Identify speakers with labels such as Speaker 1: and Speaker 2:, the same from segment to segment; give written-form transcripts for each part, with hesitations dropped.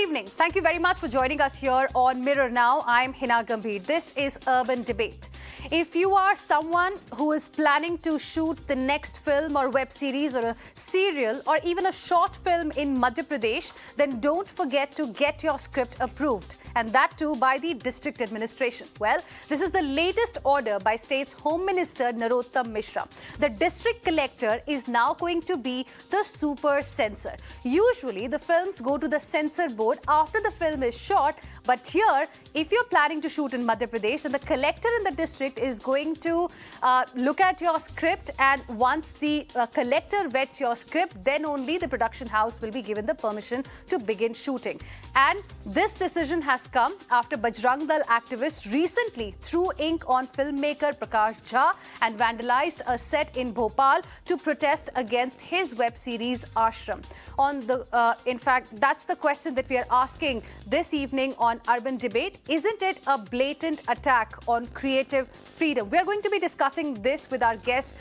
Speaker 1: evening. Thank you very much for joining us here on Mirror Now. I'm Heena Gambir. This is Urban Debate. If you are someone who is planning to shoot the next film or web series or a serial or even a short film in Madhya Pradesh, then don't forget to get your script approved, and that too by the district administration. Well, this is the latest order by state's Home Minister Narottam Mishra. The district collector is now going to be the super censor. Usually the films go to the censor board after the film is shot, but here, if you're planning to shoot in Madhya Pradesh, then the collector in the district is going to look at your script, and once the collector vets your script, then only the production house will be given the permission to begin shooting. And this decision has come after Bajrang Dal activists recently threw ink on filmmaker Prakash Jha and vandalized a set in Bhopal to protest against his web series Ashram. In fact, that's the question that we are asking this evening on Urban Debate. Isn't it a blatant attack on creative freedom? We are going to be discussing this with our guests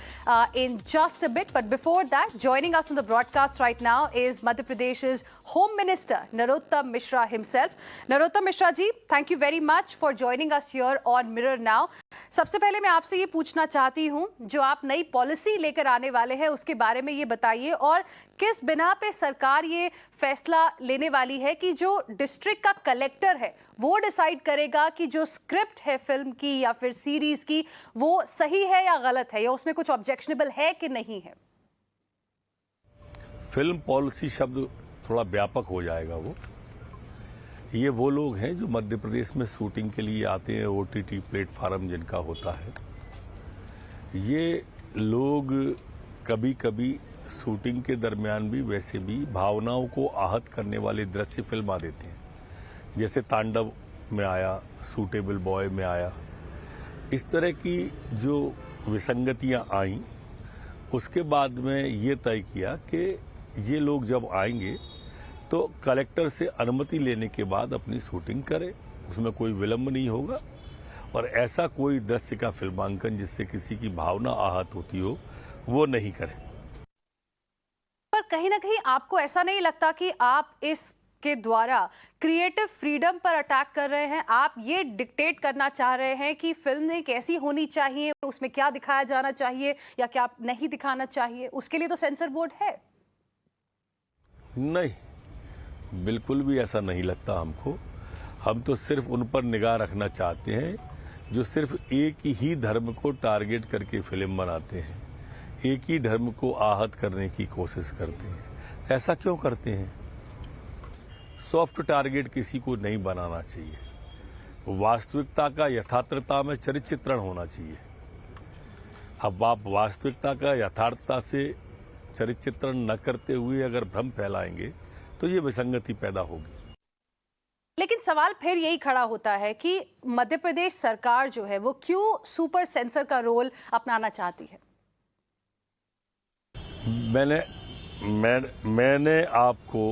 Speaker 1: in just a bit. But before that, joining us on the broadcast right now is Madhya Pradesh's Home Minister Narottam Mishra himself. Narottam Mishra ji, thank you very much for joining us here on Mirror Now. सबसे पहले मैं आपसे ये पूछना चाहती हूँ, जो आप नई पॉलिसी लेकर आने वाले हैं उसके बारे में ये बताइए, और किस बिना पे सरकार ये फैसला लेने वाली है कि जो डिस्ट्रिक्ट का कलेक्टर है वो डिसाइड करेगा कि जो स्क्रिप्ट है फिल्म की या फिर सीरीज की वो सही है या गलत है, या उसमें कुछ ऑब्जेक्शनेबल है कि नहीं है?
Speaker 2: फिल्म पॉलिसी शब्द थोड़ा व्यापक हो जाएगा। वो लोग हैं जो मध्य प्रदेश में शूटिंग के लिए आते हैं, ओटीटी प्लेटफार्म जिनका होता है। ये लोग कभी कभी शूटिंग के दरमियान भी वैसे भी भावनाओं को आहत करने वाले दृश्य फिल्मा देते हैं, जैसे तांडव में आया, सूटेबल बॉय में आया। इस तरह की जो विसंगतियां आईं, उसके बाद में ये तय किया कि ये लोग जब आएंगे तो कलेक्टर से अनुमति लेने के बाद अपनी शूटिंग करें, उसमें कोई विलंब नहीं होगा, और ऐसा कोई दृश्य का फिल्मांकन जिससे किसी की भावना आहत होती हो वो नहीं करें।
Speaker 1: पर कहीं ना कहीं आपको ऐसा नहीं लगता कि आप इसके द्वारा क्रिएटिव फ्रीडम पर अटैक कर रहे हैं? आप ये डिक्टेट करना चाह रहे हैं कि फिल्म कैसी होनी चाहिए, उसमें क्या दिखाया जाना चाहिए या क्या नहीं दिखाना चाहिए? उसके लिए तो सेंसर बोर्ड है।
Speaker 2: नहीं, बिल्कुल भी ऐसा नहीं लगता हमको। हम तो सिर्फ उन पर निगाह रखना चाहते हैं जो सिर्फ एक ही धर्म को टारगेट करके फिल्म बनाते हैं, एक ही धर्म को आहत करने की कोशिश करते हैं। ऐसा क्यों करते हैं? सॉफ्ट टारगेट किसी को नहीं बनाना चाहिए। वास्तविकता का यथार्थता में चरित्रण होना चाहिए। अब आप वास्तविकता का यथार्थता से चरित्रण न करते हुए अगर भ्रम फैलाएंगे तो ये विसंगति पैदा होगी।
Speaker 1: लेकिन सवाल फिर यही खड़ा होता है कि मध्य प्रदेश सरकार जो है वो क्यों सुपर सेंसर का रोल अपनाना चाहती है?
Speaker 2: मैंने आपको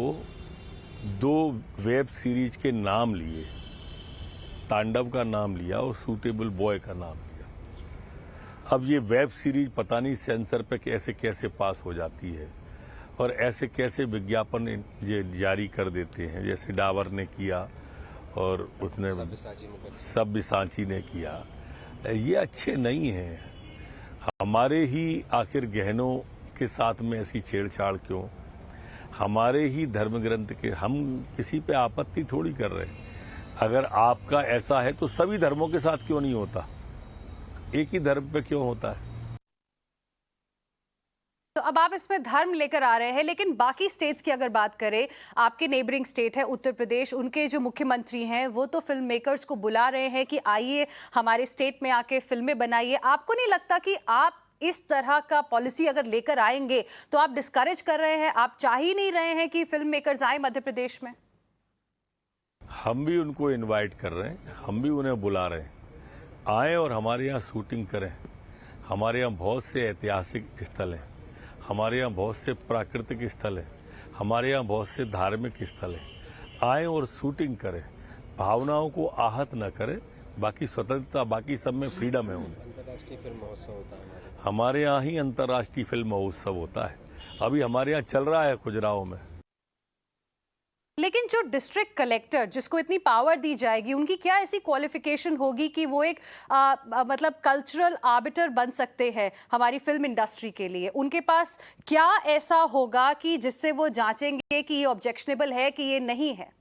Speaker 2: 2 वेब सीरीज के नाम लिए, तांडव का नाम लिया और सूटेबल बॉय का नाम लिया। अब ये वेब सीरीज पता नहीं सेंसर पे कैसे कैसे पास हो जाती है और ऐसे कैसे विज्ञापन ये जारी कर देते हैं, जैसे डावर ने किया और उसने सब्यसाची ने किया। ये अच्छे नहीं हैं। हमारे ही आखिर गहनों के साथ में ऐसी छेड़छाड़ क्यों? हमारे ही धर्म ग्रंथ के, हम किसी पे आपत्ति थोड़ी कर रहे हैं। अगर आपका ऐसा है तो सभी धर्मों के साथ क्यों नहीं होता? एक ही धर्म पे क्यों होता है?
Speaker 1: तो अब आप इसमें धर्म लेकर आ रहे हैं, लेकिन बाकी स्टेट्स की अगर बात करें, आपके नेबरिंग स्टेट है उत्तर प्रदेश, उनके जो मुख्यमंत्री हैं वो तो फिल्म मेकर्स को बुला रहे हैं कि आइए हमारे स्टेट में आके फिल्में बनाइए। आपको नहीं लगता कि आप इस तरह का पॉलिसी अगर लेकर आएंगे तो आप डिस्करेज कर रहे हैं? आप चाह ही नहीं रहे हैं कि फिल्म मेकर्स आए मध्य प्रदेश में?
Speaker 2: हम भी उनको इन्वाइट कर रहे हैं, हम भी उन्हें बुला रहे हैं, आए और हमारे यहाँ शूटिंग करें। हमारे यहाँ बहुत से ऐतिहासिक स्थल हैं, हमारे यहाँ बहुत से प्राकृतिक स्थल हैं, हमारे यहाँ बहुत से धार्मिक स्थल हैं। आए और शूटिंग करें, भावनाओं को आहत न करें। बाकी स्वतंत्रता, बाकी सब में फ्रीडम है। उन्हें अंतर्राष्ट्रीय फिल्म महोत्सव होता है हमारे यहाँ ही अंतर्राष्ट्रीय फिल्म महोत्सव होता है। अभी हमारे यहाँ चल रहा है खुजराहो में।
Speaker 1: लेकिन जो डिस्ट्रिक्ट कलेक्टर जिसको इतनी पावर दी जाएगी, उनकी क्या ऐसी क्वालिफिकेशन होगी कि वो एक मतलब कल्चरल आर्बिटर बन सकते हैं हमारी फिल्म इंडस्ट्री के लिए? उनके पास क्या ऐसा होगा कि जिससे वो जांचेंगे कि ये ऑब्जेक्शनेबल है कि ये नहीं है?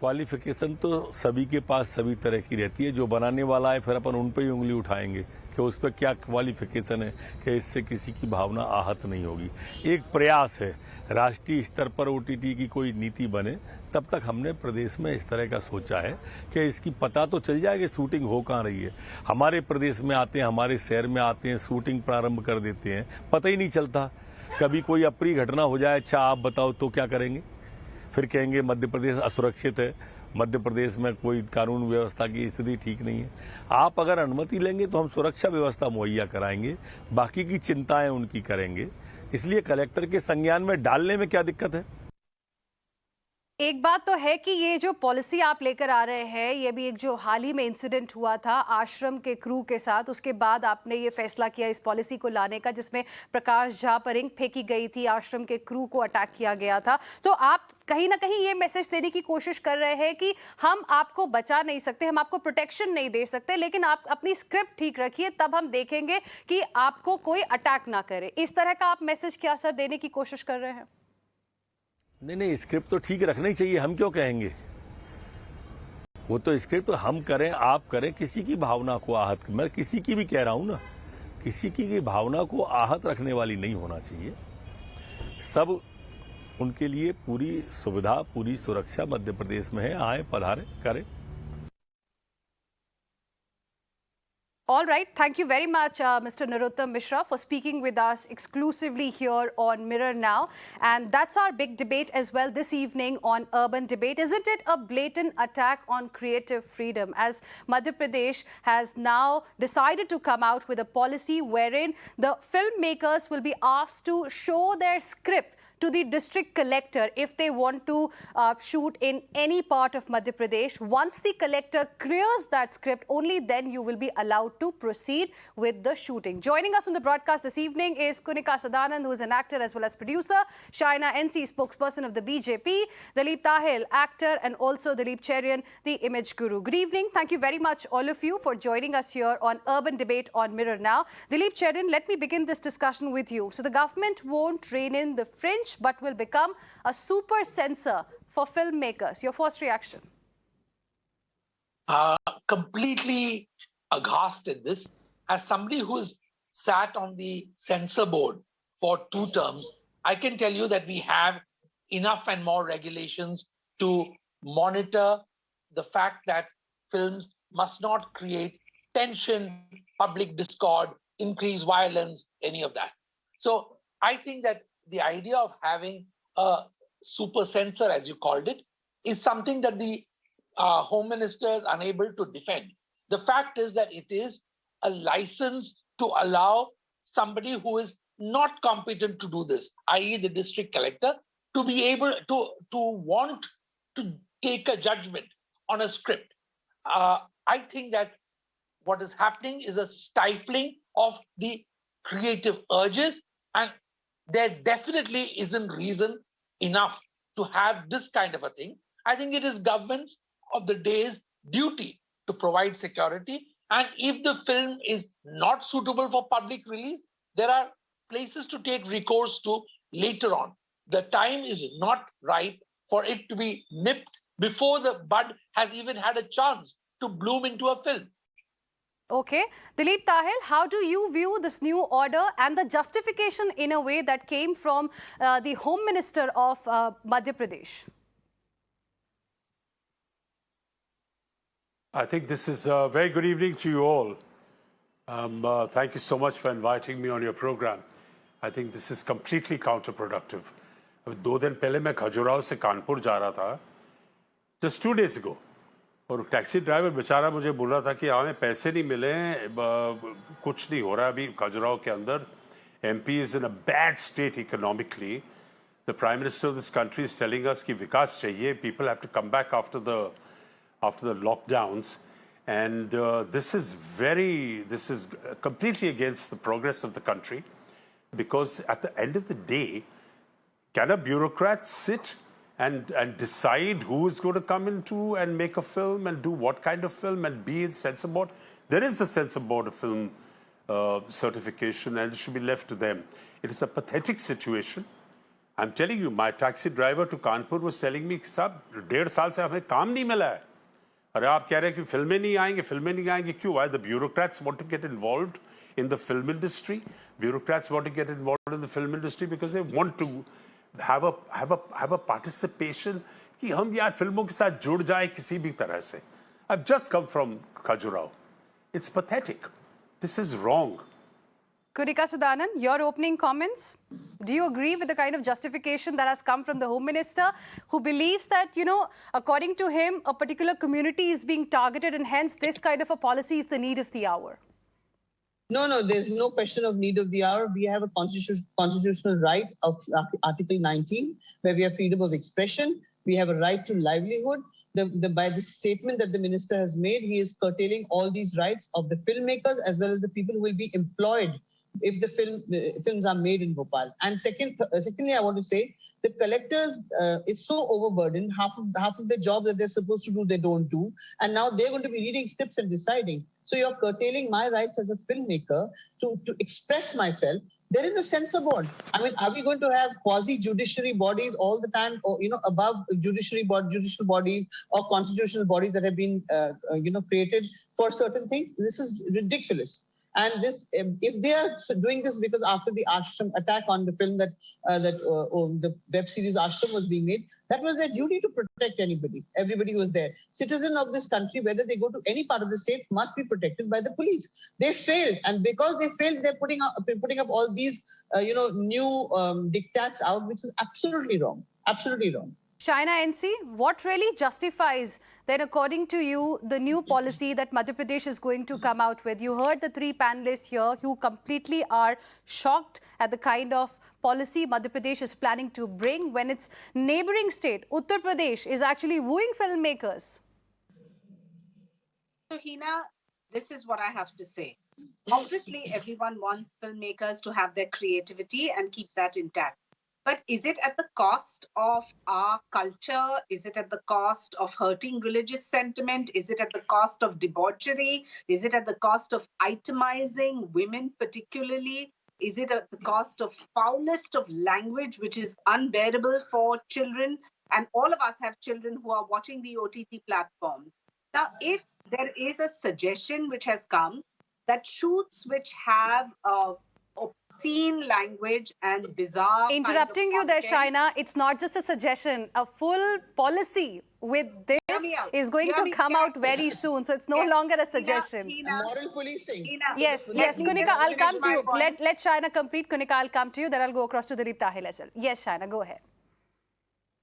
Speaker 2: क्वालिफिकेशन तो सभी के पास सभी तरह की रहती है। जो बनाने वाला है फिर अपन उन पर ही उंगली उठाएंगे कि उस पर क्या क्वालिफिकेशन है कि इससे किसी की भावना आहत नहीं होगी। एक प्रयास है राष्ट्रीय स्तर पर ओटीटी की कोई नीति बने, तब तक हमने प्रदेश में इस तरह का सोचा है कि इसकी पता तो चल जाए कि शूटिंग हो कहाँ रही है। हमारे प्रदेश में आते हैं, हमारे शहर में आते हैं, शूटिंग प्रारंभ कर देते हैं, पता ही नहीं चलता। कभी कोई अप्रिय घटना हो जाए, अच्छा आप बताओ तो क्या करेंगे? फिर कहेंगे मध्य प्रदेश असुरक्षित है, मध्य प्रदेश में कोई कानून व्यवस्था की स्थिति ठीक नहीं है। आप अगर अनुमति लेंगे तो हम सुरक्षा व्यवस्था मुहैया कराएंगे, बाकी की चिंताएं उनकी करेंगे। इसलिए कलेक्टर के संज्ञान में डालने में क्या दिक्कत है?
Speaker 1: एक बात तो है कि ये जो पॉलिसी आप लेकर आ रहे हैं, ये भी एक जो हाल ही में इंसिडेंट हुआ था आश्रम के क्रू के साथ, उसके बाद आपने ये फैसला किया इस पॉलिसी को लाने का, जिसमें प्रकाश झा पर इंक फेंकी गई थी, आश्रम के क्रू को अटैक किया गया था। तो आप कहीं ना कहीं ये मैसेज देने की कोशिश कर रहे हैं कि हम आपको बचा नहीं सकते, हम आपको प्रोटेक्शन नहीं दे सकते, लेकिन आप अपनी स्क्रिप्ट ठीक रखिए, तब हम देखेंगे कि आपको कोई अटैक ना करे। इस तरह का आप मैसेज क्या सर देने की कोशिश कर रहे हैं?
Speaker 2: नहीं, स्क्रिप्ट तो ठीक रखना ही चाहिए, हम क्यों कहेंगे? वो तो स्क्रिप्ट हम करें, आप करें, किसी की भावना को आहत, मैं किसी की भी कह रहा हूं ना, किसी की भावना को आहत रखने वाली नहीं होना चाहिए। सब उनके लिए पूरी सुविधा, पूरी सुरक्षा मध्य प्रदेश में है, आए पधारे करें।
Speaker 1: All right. Thank you very much, Mr. Narottam Mishra, for speaking with us exclusively here on Mirror Now. And that's our big debate as well this evening on Urban Debate. Isn't it a blatant attack on creative freedom, as Madhya Pradesh has now decided to come out with a policy wherein the filmmakers will be asked to show their script to the district collector if they want to shoot in any part of Madhya Pradesh. Once the collector clears that script, only then you will be allowed to proceed with the shooting. Joining us on the broadcast this evening is Kunickaa Sadanand, who is an actor as well as producer, Shaina NC, spokesperson of the BJP, Dilip Tahil, actor, and also Dilip Cherian, the image guru. Good evening. Thank you very much, all of you, for joining us here on Urban Debate on Mirror Now. Dilip Cherian, let me begin this discussion with you. So the government won't rein in the fringe, but will become a super censor for filmmakers. Your first reaction?
Speaker 3: Completely aghast at this. As somebody who's sat on the censor board for 2 terms, I can tell you that we have enough and more regulations to monitor the fact that films must not create tension, public discord, increase violence, any of that. So I think that the idea of having a super censor, as you called it, is something that the Home Minister is unable to defend. The fact is that it is a license to allow somebody who is not competent to do this, i.e. the district collector, to be able to want to take a judgment on a script. I think that what is happening is a stifling of the creative urges, and there definitely isn't reason enough to have this kind of a thing. I think it is government's of the day's duty to provide security. And if the film is not suitable for public release, there are places to take recourse to later on. The time is not ripe for it to be nipped before the bud has even had a chance to bloom into a film.
Speaker 1: Okay. Dilip Tahil, how do you view this new order and the justification in a way that came from the Home Minister of Madhya Pradesh?
Speaker 4: I think this is a very good evening to you all. Thank you so much for inviting me on your program. I think this is completely counterproductive. 2 दिन पहले मैं खजुराहो से कानपुर जा रहा था, just 2 days ago. और taxi driver बेचारा मुझे बोल रहा था कि हमें पैसे नहीं मिले, कुछ नहीं हो रहा अभी खजुराहो के अंदर. MP is in a bad state economically. The Prime Minister of this country is telling us कि विकास चाहिए, people have to come back after the lockdowns, and this is completely against the progress of the country, because at the end of the day, can a bureaucrat sit and decide who is going to come into and make a film and do what kind of film and be in censor board. There is a censor board of film certification, and it should be left to them. It is a pathetic situation. I'm telling you, my taxi driver to Kanpur was telling me, "Sab, 1.5 साल से हमें काम नहीं मिला है." अरे आप कह रहे हैं कि फिल्में नहीं आएंगे, क्यों? Why? The bureaucrats want to get involved in the film industry. Bureaucrats want to get involved in the film industry because they want to have a participation कि हम यार फिल्मों के साथ जुड़ जाए किसी भी तरह से. I've just come from Khajuraho. It's pathetic. This is wrong.
Speaker 1: Kunickaa Sadanand, your opening comments. Do you agree with the kind of justification that has come from the Home Minister, who believes that, according to him, a particular community is being targeted and hence this kind of a policy is the need of the hour?
Speaker 5: No, there's no question of need of the hour. We have a constitutional right of Article 19, where we have freedom of expression. We have a right to livelihood. By the statement that the minister has made, he is curtailing all these rights of the filmmakers as well as the people who will be employed if the films are made in Bhopal. And secondly, I want to say the collectors is so overburdened. Half of the job that they're supposed to do, they don't do. And now they're going to be reading scripts and deciding. So you're curtailing my rights as a filmmaker to express myself. There is a censor board. I mean, are we going to have quasi-judiciary bodies all the time, or above judicial bodies or constitutional bodies that have been created for certain things? This is ridiculous. And this, if they are doing this because after the Ashram attack on the film that the web series Ashram was being made, that was their duty to protect everybody who was there. Citizen of this country, whether they go to any part of the state, must be protected by the police. They failed, and because they failed, they're putting up all these new diktats out, which is absolutely wrong. Absolutely wrong.
Speaker 1: Shaina NC, what really justifies then, according to you, the new policy that Madhya Pradesh is going to come out with? You heard the three panelists here who completely are shocked at the kind of policy Madhya Pradesh is planning to bring when its neighboring state, Uttar Pradesh, is actually wooing filmmakers.
Speaker 6: So, Heena, this is what I have to say. Obviously, everyone wants filmmakers to have their creativity and keep that intact. But is it at the cost of our culture? Is it at the cost of hurting religious sentiment? Is it at the cost of debauchery? Is it at the cost of itemizing women particularly? Is it at the cost of foulest of language, which is unbearable for children? And all of us have children who are watching the OTT platforms. Now, if there is a suggestion which has come that shoots which have obscene language and bizarre...
Speaker 1: Interrupting you there, Shaina, it's not just a suggestion. A full policy with this is going to come out very soon. So it's no longer a suggestion.
Speaker 5: Moral policing.
Speaker 1: Yes, Kunickaa, I'll come to you. Let Shaina complete. Kunickaa, I'll come to you. Then I'll go across to Dilip Tahil as well. Yes, Shaina, go ahead.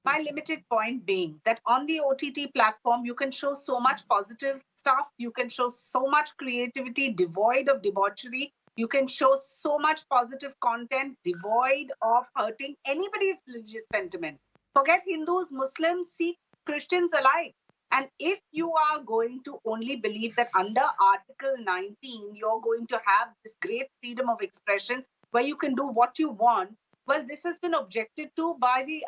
Speaker 6: My limited point being that on the OTT platform, you can show so much positive stuff. You can show so much creativity devoid of debauchery. You can show so much positive content devoid of hurting anybody's religious sentiment. Forget Hindus, Muslims, Sikhs, Christians alike. And if you are going to only believe that under Article 19, you're going to have this great freedom of expression where you can do what you want, well, this has been objected to by the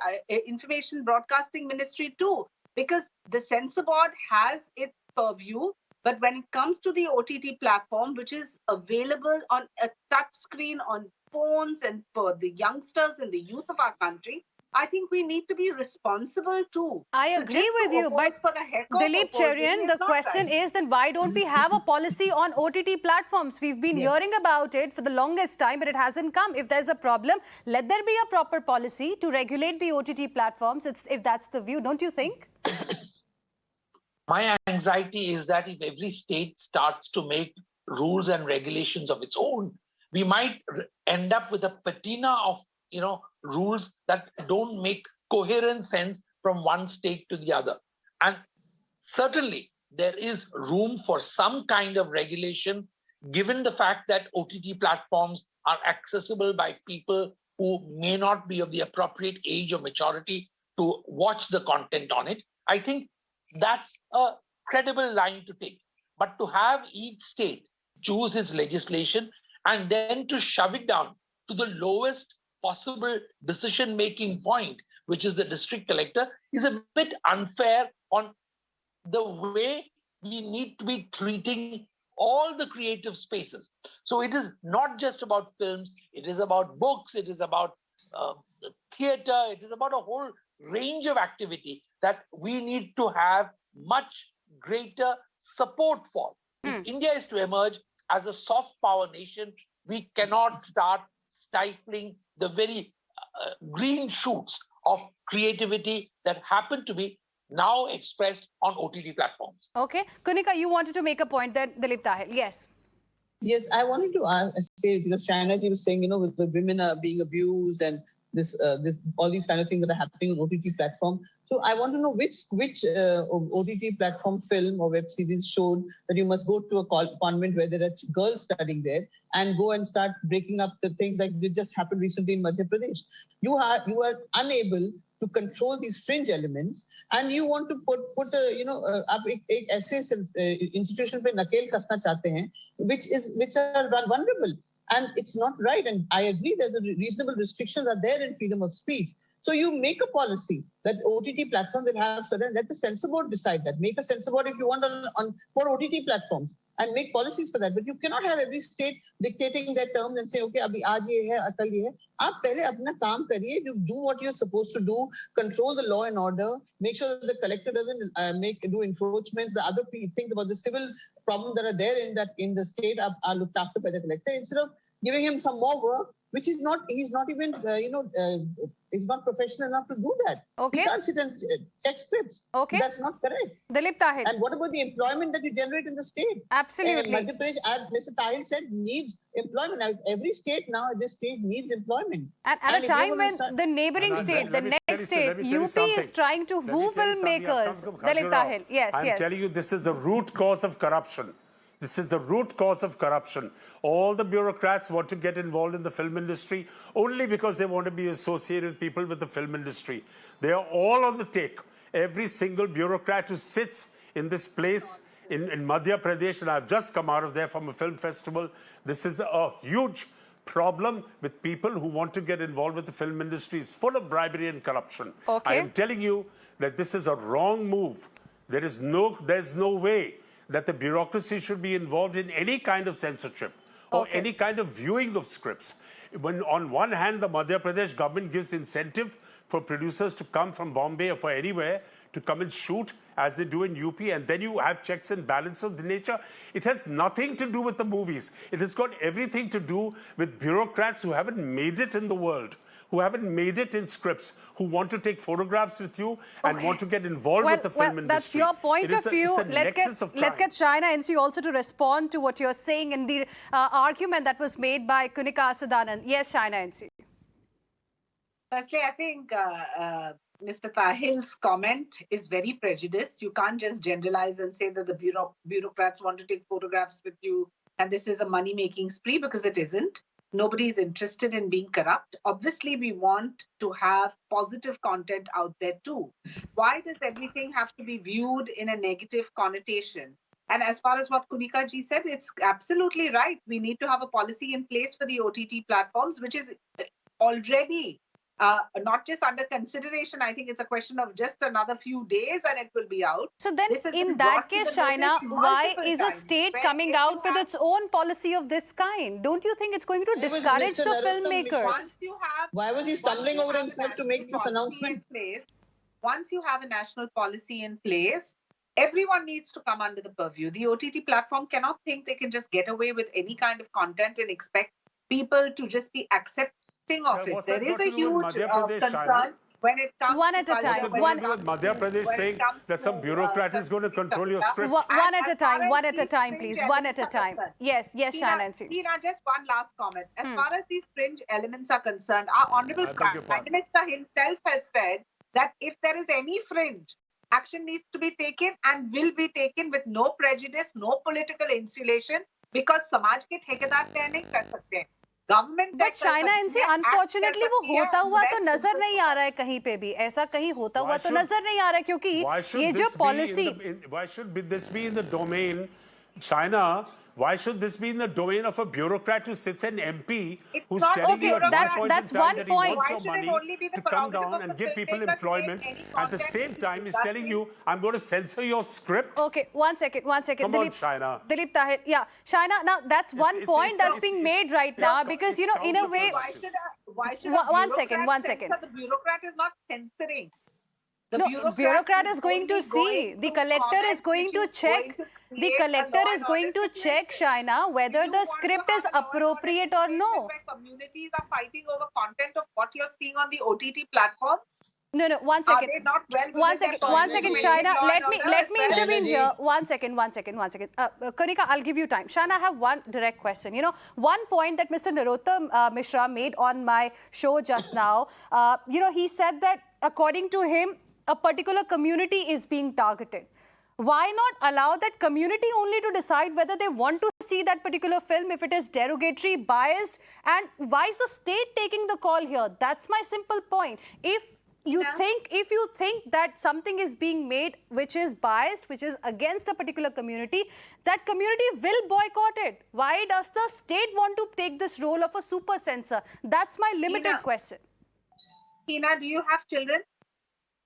Speaker 6: Information Broadcasting Ministry too, because the censor board has its purview. But when it comes to the OTT platform, which is available on a touch screen on phones and for the youngsters and the youth of our country, I think we need to be responsible too.
Speaker 1: I agree with you, but Dilip Cherian, the question is then why don't we have a policy on OTT platforms? We've been hearing about it for the longest time, but it hasn't come. If there's a problem, let there be a proper policy to regulate the OTT platforms, if that's the view, don't you think?
Speaker 3: My anxiety is that if every state starts to make rules and regulations of its own, we might end up with a patina of rules that don't make coherent sense from one state to the other. And certainly there is room for some kind of regulation, given the fact that OTT platforms are accessible by people who may not be of the appropriate age or maturity to watch the content on it. I think that's a credible line to take. But to have each state choose its legislation and then to shove it down to the lowest possible decision-making point which is the district collector, is a bit unfair on the way we need to be treating all the creative spaces. So it is not just about films, it is about books, it is about theater, it is about a whole range of activity that we need to have much greater support for. If India is to emerge as a soft power nation, we cannot start stifling the very green shoots of creativity that happen to be now expressed on OTT platforms.
Speaker 1: Okay. Kunickaa, you wanted to make a point there, Dilip Tahil. Yes.
Speaker 5: Yes, I wanted to say, because Shaina ji was saying, with the women are being abused and this all these kind of things that are happening on OTT platform. So I want to know which OTT platform film or web series showed that you must go to a convent where there are girls studying there and go and start breaking up the things like it just happened recently in Madhya Pradesh. You are unable to control these fringe elements, and you want to put आप एक ऐसे institution पे नकेल कसना चाहते हैं, which are vulnerable, and it's not right. And I agree, there's a reasonable restrictions are there in freedom of speech. So you make a policy that OTT platform will have certain. Let the censor board decide that. Make a censor board if you want for OTT platforms, and make policies for that. But you cannot have every state dictating their terms and say, okay, abhi aaj ye hai, akal ye hai. आप पहले अपना काम करिए. You do what you're supposed to do. Control the law and order. Make sure that the collector doesn't do encroachments. The other things about the civil problems that are there in the state are looked after by the collector, instead of giving him some more work, which he's not even he's not professional enough to do that.
Speaker 1: Okay.
Speaker 5: He can't sit and check scripts.
Speaker 1: Okay.
Speaker 5: That's not correct.
Speaker 1: Dilip Tahil.
Speaker 5: And what about the employment that you generate in the state?
Speaker 1: Absolutely.
Speaker 5: Madhya Pradesh, as Mr. Tahil said, needs employment. Now, every state now at this stage needs employment.
Speaker 1: And at a time when the neighboring state, the next state, UP is trying to woo filmmakers. Dilip Tahil. Yes,
Speaker 4: I'm telling you, this is the root cause of corruption. This is the root cause of corruption. All the bureaucrats want to get involved in the film industry only because they want to be associated people with the film industry. They are all on the take. Every single bureaucrat who sits in this place in Madhya Pradesh, and I've just come out of there from a film festival, this is a huge problem with people who want to get involved with the film industry. It's full of bribery and corruption.
Speaker 1: Okay.
Speaker 4: I am telling you that this is a wrong move. There's no way that the bureaucracy should be involved in any kind of censorship or any kind of viewing of scripts. When on one hand, the Madhya Pradesh government gives incentive for producers to come from Bombay or for anywhere to come and shoot as they do in UP, and then you have checks and balances of the nature. It has nothing to do with the movies. It has got everything to do with bureaucrats who haven't made it in the world, who haven't made it in scripts, who want to take photographs with you and want to get involved with the film industry.
Speaker 1: That's your point of view. Let's get Shaina NC also to respond to what you're saying in the argument that was made by Kunickaa Sadanand. Yes, Shaina NC.
Speaker 6: Firstly, I think Mr. Tahil's comment is very prejudiced. You can't just generalize and say that the bureaucrats want to take photographs with you and this is a money-making spree, because it isn't. Nobody is interested in being corrupt. Obviously, we want to have positive content out there too. Why does everything have to be viewed in a negative connotation? And as far as what Kunickaa ji said, it's absolutely right. We need to have a policy in place for the OTT platforms, which is already not just under consideration. I think it's a question of just another few days and it will be out.
Speaker 1: So then in that case, Shaina, why is a state coming out with its own policy of this kind? Don't you think it's going to discourage the filmmakers?
Speaker 5: Why was he stumbling over himself to make this announcement?
Speaker 6: Once you have a national policy in place, everyone needs to come under the purview. The OTT platform cannot think they can just get away with any kind of content and expect people to just be accepting of it. There is a huge concern when it comes
Speaker 1: one at a time.
Speaker 4: Madhya Pradesh saying that some bureaucrat is going to control your script.
Speaker 1: One at a time, please. One at a time. Yes, Shaina NC.
Speaker 6: Heena, just one last comment. As far as these fringe elements are concerned, our Honourable Prime Minister himself has said that if there is any fringe, action needs to be taken and will be taken with no prejudice, no political insulation, because समाज के ठेकेदार तय नहीं कर सकते.
Speaker 1: But Shaina इनसे unfortunately वो होता हुआ तो नजर नहीं आ रहा है कहीं पे भी. ऐसा कहीं होता हुआ तो नजर नहीं आ रहा है, क्योंकि ये जो policy
Speaker 4: why should this be in the domain, Shaina, Why should this be in the domain of a bureaucrat who sits an MP
Speaker 6: It's
Speaker 4: who's
Speaker 6: not
Speaker 4: telling
Speaker 1: okay,
Speaker 4: you at one
Speaker 1: that's
Speaker 4: point in time
Speaker 1: one
Speaker 4: that
Speaker 1: point.
Speaker 4: he wants
Speaker 6: Why
Speaker 4: your
Speaker 6: should it
Speaker 4: money
Speaker 6: only be the
Speaker 4: to come
Speaker 6: prerogative
Speaker 4: down
Speaker 6: of
Speaker 4: and
Speaker 6: the
Speaker 4: give people
Speaker 6: filmmaker to make
Speaker 4: employment.
Speaker 6: any
Speaker 4: At the
Speaker 6: content
Speaker 4: same
Speaker 6: which
Speaker 4: time, he's
Speaker 6: does
Speaker 4: telling
Speaker 6: mean-
Speaker 4: you, I'm going to censor your script.
Speaker 1: Okay, one second.
Speaker 4: Come on, Shaina.
Speaker 1: Dilip Tahir, yeah, Shaina. Now that's one point that's being made right now because you know, in a way.
Speaker 6: Why should
Speaker 1: One second, one second.
Speaker 6: The bureaucrat is not censoring. The
Speaker 1: No, bureaucrat is going to see. The collector is going to check. The collector is going to check, Shaina, whether the script is appropriate or no.
Speaker 6: Where communities are fighting over content of what you're seeing on the OTT platform.
Speaker 1: No, one
Speaker 6: Are
Speaker 1: second.
Speaker 6: they not well
Speaker 1: One
Speaker 6: within
Speaker 1: second,
Speaker 6: their
Speaker 1: one second,
Speaker 6: purview to
Speaker 1: Shaina.
Speaker 6: maintain law and
Speaker 1: Let me
Speaker 6: order as well?
Speaker 1: intervene here. One second. Kunickaa, I'll give you time. Shaina, I have one direct question. You know, one point that Mr. Narottam Mishra made on my show just now, you know, he said that according to him, a particular community is being targeted. Why not allow that community only to decide whether they want to see that particular film, if it is derogatory, biased, and why is the state taking the call here? That's my simple point. If you think that something is being made which is biased, which is against a particular community, that community will boycott it. Why does the state want to take this role of a super censor? That's my limited question.
Speaker 6: Heena, do you have children?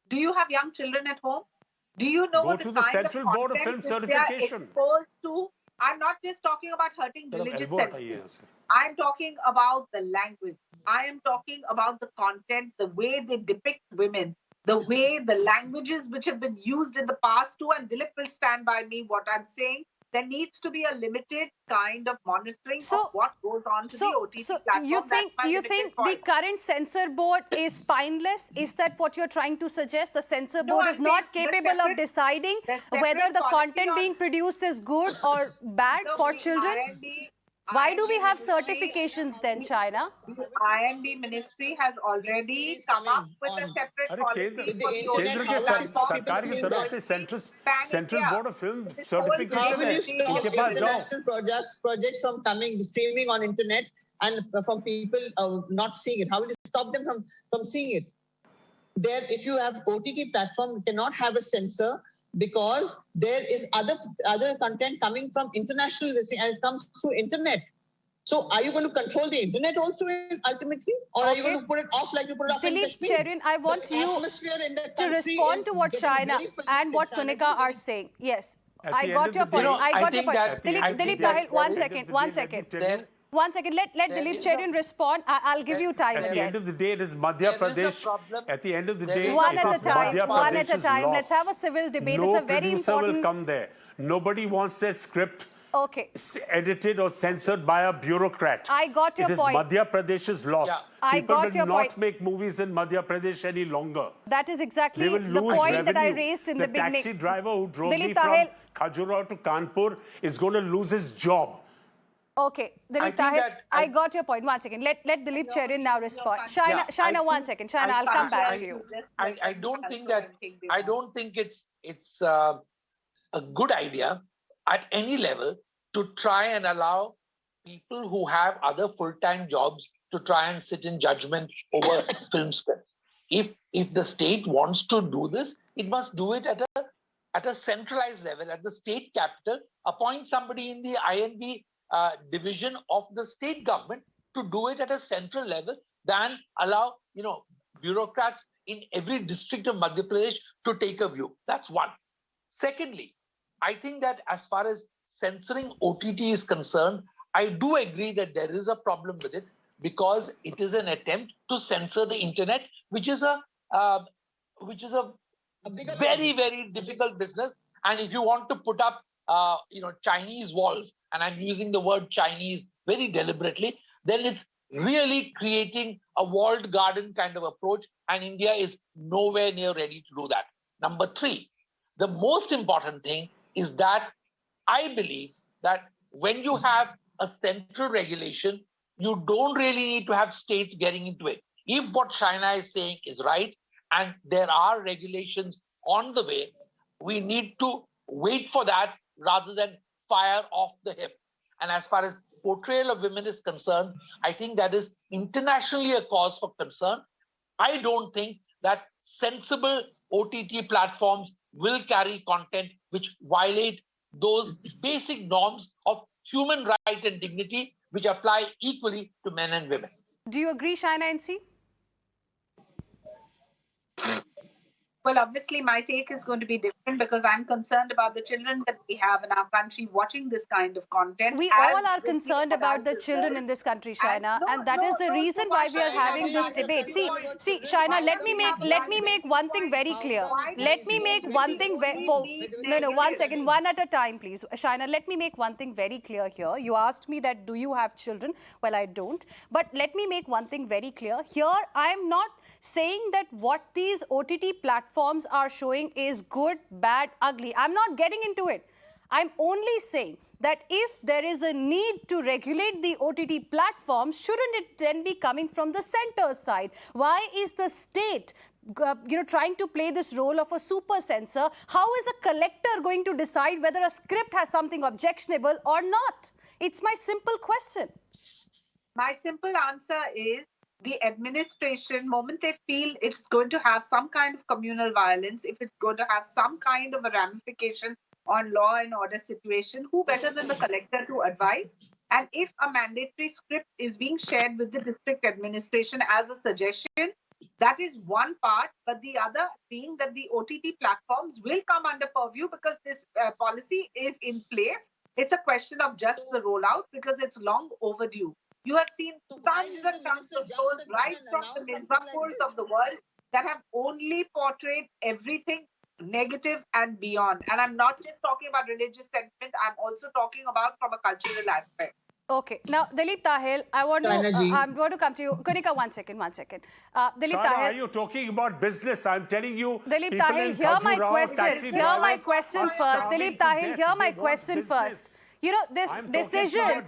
Speaker 6: Do you have young children at home? Do you know
Speaker 4: Go to the Central Board of Film Certification.
Speaker 6: I'm not just talking about hurting religious sentiments.
Speaker 4: sir.
Speaker 6: I'm talking about the language. I am talking about the content, the way they depict women, the way the languages which have been used in the past too, and Dilip will stand by me what I'm saying. There needs to be a limited kind of monitoring of what goes on to the OTT platform.
Speaker 1: You think the current censor board is spineless? Is that what you're trying to suggest? The censor board is not capable of deciding whether the content being produced is good or bad for children? Why do we have certifications then, Shaina?
Speaker 6: The INB ministry has already come up with a separate policy for the
Speaker 4: केंद्र के सरकार की तरफ से Central Board of Film Certification
Speaker 5: How will you stop
Speaker 4: उनके पास जाओ.
Speaker 5: international projects from coming, streaming on internet and from people not seeing it? How will you stop them from seeing it? There, if you have OTT platform, you cannot have a censor because there is other content coming from international and it comes through internet. So are you going to control the internet also ultimately? Or are you going to put it off like you put it off in Kashmir?
Speaker 1: Dilip Cherian, I want you to respond to what Shaina and what Kunickaa are saying. Yes, I got your point. I got your point. Dilip Tahil, one second. One second, let Dilip Cherian respond. I'll give you time again.
Speaker 4: At the end of the day, it is Madhya Pradesh. At the end of the day,
Speaker 1: one at a time. Let's have a civil debate. It's a very important.
Speaker 4: Will come there. Nobody wants their script edited or censored by a bureaucrat.
Speaker 1: I got your point.
Speaker 4: It is Madhya Pradesh's loss.
Speaker 1: Yeah.
Speaker 4: People will not make movies in Madhya Pradesh any longer.
Speaker 1: That is exactly the point that I raised in the beginning.
Speaker 4: The taxi driver who drove me from Khajuraho to Kanpur is going to lose his job.
Speaker 1: Okay, Dilip Tahil, I got your point. One second. Let Dilip Cherian now respond. Shaina, 1 second. Shaina, I'll come back to you.
Speaker 3: I don't think it's a good idea at any level to try and allow people who have other full-time jobs to try and sit in judgment over film scripts. If the state wants to do this, it must do it at a centralized level, at the state capital, appoint somebody in the INB division of the state government to do it at a central level than allow, bureaucrats in every district of Madhya Pradesh to take a view. That's one. Secondly, I think that as far as censoring OTT is concerned, I do agree that there is a problem with it because it is an attempt to censor the internet, which is a very, very difficult business. And if you want to put up Chinese walls, and I'm using the word Chinese very deliberately, then it's really creating a walled garden kind of approach, and India is nowhere near ready to do that. Number three, the most important thing is that I believe that when you have a central regulation, you don't really need to have states getting into it. If what Shaina is saying is right, and there are regulations on the way, we need to wait for that rather than fire off the hip. And as far as portrayal of women is concerned, I think that is internationally a cause for concern. I don't think that sensible OTT platforms will carry content which violate those basic norms of human right and dignity, which apply equally to men and women.
Speaker 1: Do you agree, Shaina NC?
Speaker 6: Well, obviously, my take is going to be different because I'm concerned about the children that we have in our country watching this kind of content.
Speaker 1: We all are concerned about the children in this country, Shaina, and that is the reason why we are having this debate. See, Shaina, let me make one thing very clear. Let me make one thing no, 1 second, one at a time, please. Shaina, let me make one thing very clear here. You asked me that, do you have children? Well, I don't. But let me make one thing very clear. Here, I am not saying that what these OTT platforms are showing is good, bad, ugly. I'm not getting into it. I'm only saying that if there is a need to regulate the OTT platforms, shouldn't it then be coming from the center side? Why is the state trying to play this role of a super censor? How is a collector going to decide whether a script has something objectionable or not? It's my simple question.
Speaker 6: My simple answer is, the administration, moment they feel it's going to have some kind of communal violence, if it's going to have some kind of a ramification on law and order situation, who better than the collector to advise? And if a mandatory script is being shared with the district administration as a suggestion, that is one part, but the other being that the OTT platforms will come under purview because this policy is in place. It's a question of just the rollout because it's long overdue. You have seen tons and tons of shows right from the Mirzapurs of the world that have only portrayed everything negative and beyond. And I'm not just talking about religious sentiment, I'm also talking about from a cultural aspect.
Speaker 1: Okay. Now, Dilip Tahil, I'm going to come to you. Kunickaa, one second. Dilip Tahil.
Speaker 4: Are you talking about business? I'm telling you.
Speaker 1: Dilip Tahil, hear my question first. Dilip Tahil, hear my question first. You know, this decision,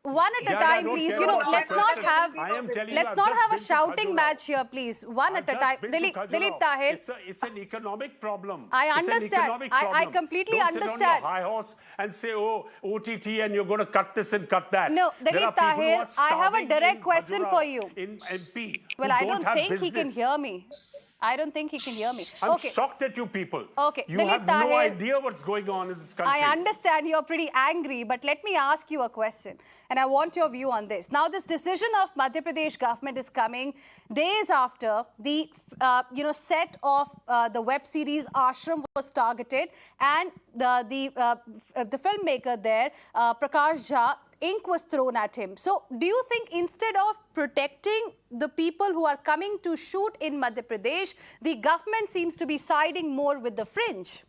Speaker 1: one at a time, please. Let's not have a shouting match here, please. One at a time. Dilip Tahil.
Speaker 4: It's an economic problem.
Speaker 1: I understand. I completely understand.
Speaker 4: Don't sit on your high horse and say, oh, OTT, and you're going to cut this and cut that.
Speaker 1: No, Dilip Tahil, I have a direct question for you.
Speaker 4: In MP.
Speaker 1: Well, I don't think he can hear me. I'm
Speaker 4: shocked at you people.
Speaker 1: Okay.
Speaker 4: You have no idea what's going on in this country.
Speaker 1: I understand you're pretty angry, but let me ask you a question. And I want your view on this. Now, this decision of Madhya Pradesh government is coming days after the set of the web series Ashram was targeted, and the filmmaker there, Prakash Jha, ink was thrown at him. So, do you think instead of protecting the people who are coming to shoot in Madhya Pradesh, the government seems to be siding more with the fringe?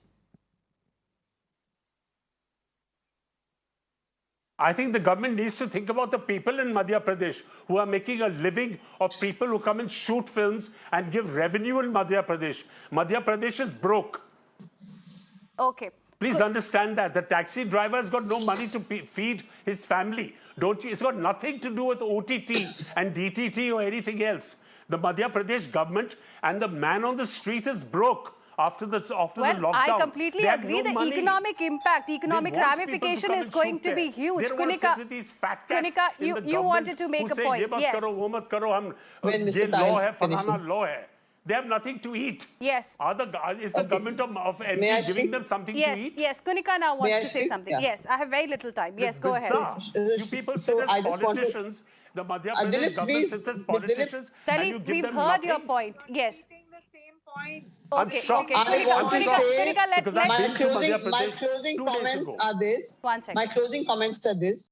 Speaker 4: I think the government needs to think about the people in Madhya Pradesh who are making a living of people who come and shoot films and give revenue in Madhya Pradesh. Madhya Pradesh is broke.
Speaker 1: Okay.
Speaker 4: Please understand that. The taxi driver has got no money to feed his family. Don't you? It's got nothing to do with OTT and DTT or anything else. The Madhya Pradesh government and the man on the street is broke after the lockdown.
Speaker 1: I completely agree. The economic impact, economic ramification is going to be huge. Kunickaa, you wanted to make a point. Yes.
Speaker 4: They have nothing to eat.
Speaker 1: Yes.
Speaker 4: Is the government of MP giving them something to eat?
Speaker 1: Yes. Kunickaa now wants to say something. Yeah. Yes, I have very little time. Yes, go ahead.
Speaker 4: You people sit as politicians. The Madhya Pradesh government sits as politicians.
Speaker 1: Dalip, we've heard your point. Yes.
Speaker 4: I'm shocked.
Speaker 5: I want to say,
Speaker 4: because
Speaker 5: my closing comments are this.
Speaker 1: 1 second.
Speaker 5: My closing comments are this.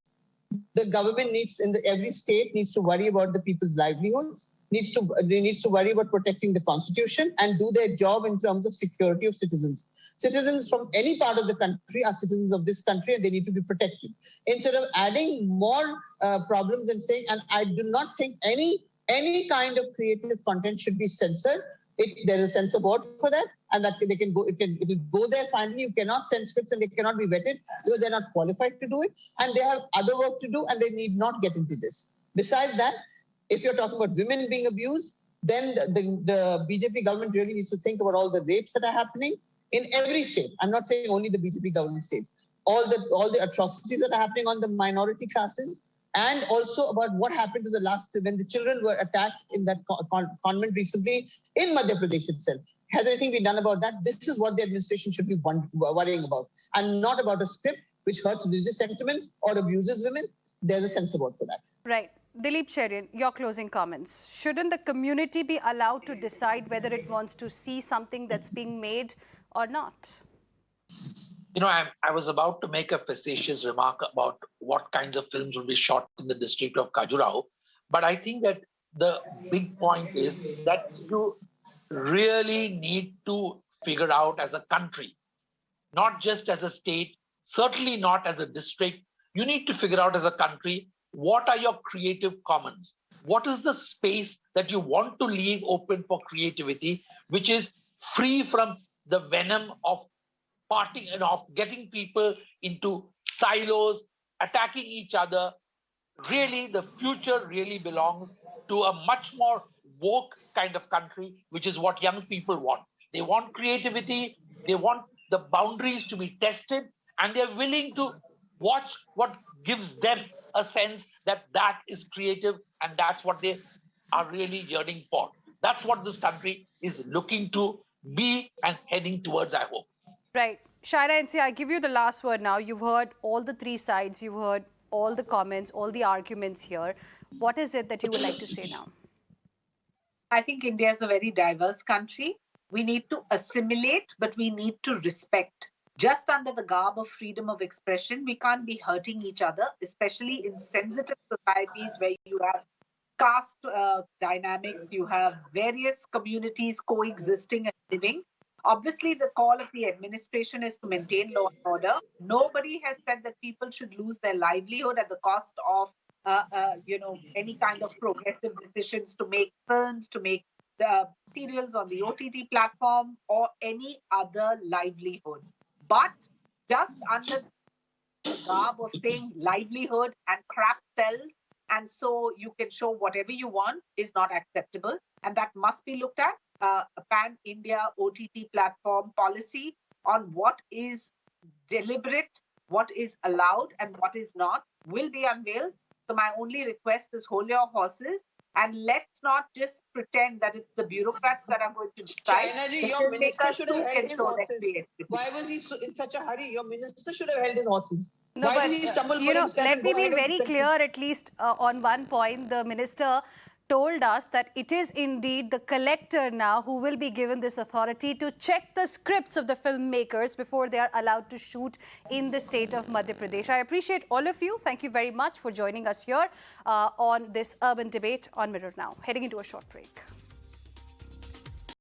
Speaker 5: The government every state needs to worry about the people's livelihoods. Needs to worry about protecting the constitution and do their job in terms of security of citizens. Citizens from any part of the country are citizens of this country and they need to be protected. Instead of adding more problems and saying, and I do not think any kind of creative content should be censored. There's a censor board for that, and that it will go there finally. You cannot send scripts and they cannot be vetted because they're not qualified to do it, and they have other work to do and they need not get into this. Besides that, if you're talking about women being abused, then the BJP government really needs to think about all the rapes that are happening in every state. I'm not saying only the BJP government states. All the atrocities that are happening on the minority classes, and also about what happened to when the children were attacked in that convent recently in Madhya Pradesh itself. Has anything been done about that? This is what the administration should be worrying about, and not about a script which hurts religious sentiments or abuses women, there's a censor board for that.
Speaker 1: Right. Dilip Cherian, your closing comments. Shouldn't the community be allowed to decide whether it wants to see something that's being made or not?
Speaker 3: You know, I was about to make a facetious remark about what kinds of films will be shot in the district of Khajuraho, but I think that the big point is that you really need to figure out as a country, not just as a state, certainly not as a district. You need to figure out as a country, what are your creative commons? What is the space that you want to leave open for creativity, which is free from the venom of parting and of getting people into silos, attacking each other. Really, the future really belongs to a much more woke kind of country, which is what young people want. They want creativity, they want the boundaries to be tested, and they're willing to watch what gives them a sense that that is creative and that's what they are really yearning for. That's what this country is looking to be and heading towards, I hope.
Speaker 1: Right. Shaina and I give you the last word now. You've heard all the three sides. You've heard all the comments, all the arguments here. What is it that you would like to say now?
Speaker 6: I think India is a very diverse country. We need to assimilate, but we need to respect. Just under the garb of freedom of expression, we can't be hurting each other, especially in sensitive societies where you have caste dynamics, you have various communities coexisting and living. Obviously, the call of the administration is to maintain law and order. Nobody has said that people should lose their livelihood at the cost of, any kind of progressive decisions to make films, to make the serials on the OTT platform, or any other livelihood. But just under the garb of saying livelihood and crap sells, and so you can show whatever you want, is not acceptable. And that must be looked at. A pan-India OTT platform policy on what is deliberate, what is allowed, and what is not will be unveiled. So my only request is hold your horses and let's not just pretend that it's the bureaucrats that are going to decide.
Speaker 5: Shaina ji, your minister should have held his horses.
Speaker 6: Creativity.
Speaker 5: Why was he in such a hurry? Your minister should have held his horses.
Speaker 1: No,
Speaker 5: Why
Speaker 1: but,
Speaker 5: did he stumble for himself
Speaker 1: let
Speaker 5: and
Speaker 1: me
Speaker 5: go
Speaker 1: be
Speaker 5: ahead of
Speaker 1: very
Speaker 5: the
Speaker 1: clear, at least on one point. The minister told us that it is indeed the collector now who will be given this authority to check the scripts of the filmmakers before they are allowed to shoot in the state of Madhya Pradesh. I appreciate all of you. Thank you very much for joining us here on this urban debate on Mirror Now. Heading into a short break.